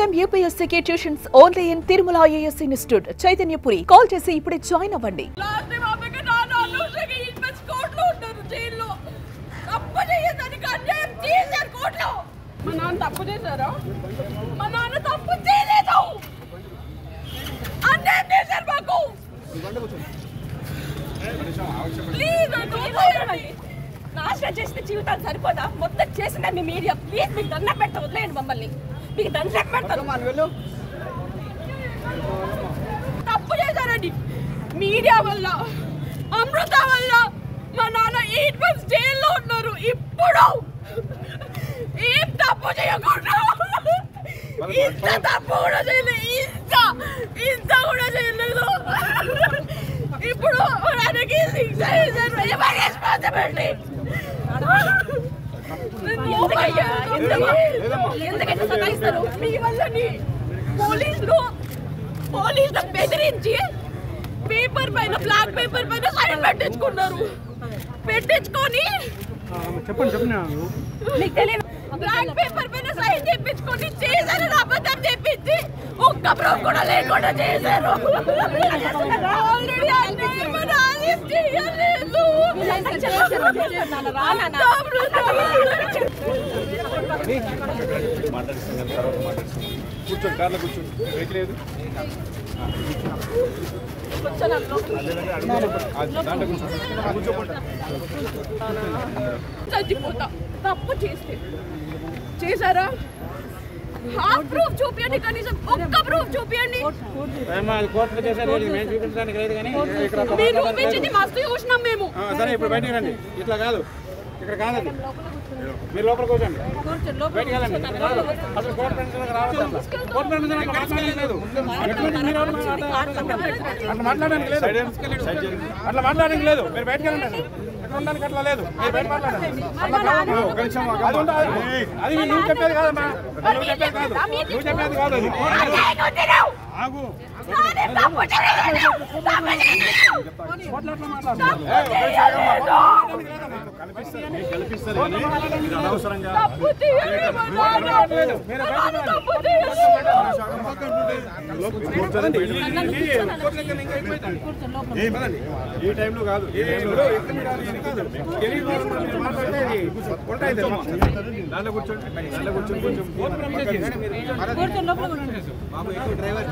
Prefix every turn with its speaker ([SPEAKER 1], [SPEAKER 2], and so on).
[SPEAKER 1] IIM UPSC tuitions only in Tirumala IAS institute Chaitanyapuri. Call చేసి ఇప్పుడే join అవ్వండి.
[SPEAKER 2] మా నాన్న తప్పు చేశారా? మా నాన్న తప్పు చేయలేదు. అన్యాయం చేశారు మాకు. ప్లీజ్ నాశనం చేసిన జీవితాలు సరిపోదా? మొత్తం చేసిందా మీ మీడియా? ప్లీజ్ మీకు దండం పెట్ట వదిలేయండి మమ్మల్ని. మీకు దండం పెడతారు. తప్పు చేశారండి మీడియా వల్ల, అమృత వల్ల. మా నాన్న 8 months జైల్లో ఉన్నారు. ఇప్పుడు ఏం తప్పు చేయకుండా ఇంత తప్పు కూడా చేయలేదు. ఇంత కూడా చేయలేదు. ఇప్పుడు ఆయనకి ఎందుకంటే సతాయిస్తారు మీ వల్లని. పోలీసులు బెదిరించి పేపర్ పైన, బ్లాక్ పేపర్ పైన సైన్ పెట్టించుకున్నారు. పెట్టించుకొని మీకు తెలియదు, బ్లాక్ పేపర్ పైన సైన్ చేయించుకొని చేశారు. అబద్ధం చెప్పించి ఒక్క ప్రూఫ్ కూడా లేకుండా చేశారు. ఆల్రెడీ చేయలేదు.
[SPEAKER 3] కూర్చోండి, కార్లో కూర్చోండి. లేదు
[SPEAKER 2] చచ్చిపోతా తప్పు చేస్తే. చేశారా? హాఫ్ ప్రూఫ్ చూపించండి, కనీసం ఒక్క ప్రూఫ్ చూపించండి. మీరు చూపించింది మస్తు చూసినాం మేము.
[SPEAKER 3] సరే, ఇప్పుడు బయటికి రండి. ఇట్లా కాదు, ఇక్కడ కాదండి. మీరు లోపల కూర్చోండి, బయటికి వెళ్ళండి. అసలు కోర్టు పెన్షన్ రావద్దు. కోర్టు పెన్షన్ లేదు, అట్లా మాట్లాడడానికి లేదు. అట్లా మాట్లాడడానికి లేదు. మీరు బయటకు వెళ్ళండి. ఎక్కడ ఉండడానికి అట్లా లేదు. మీరు బయట మాట్లాడండి. అది నువ్వు చెప్పేది కాదమ్మా. నువ్వు చెప్పేది కాదు. నువ్వు చెప్పేది కాదు. అది ఆగు. కల్పిస్తారు కానీ ఇది అనవసరంగా ఈ టైంలో కాదు. దాంట్లో కూర్చోండి, దాంట్లో కూర్చొని కొంచెం డ్రైవర్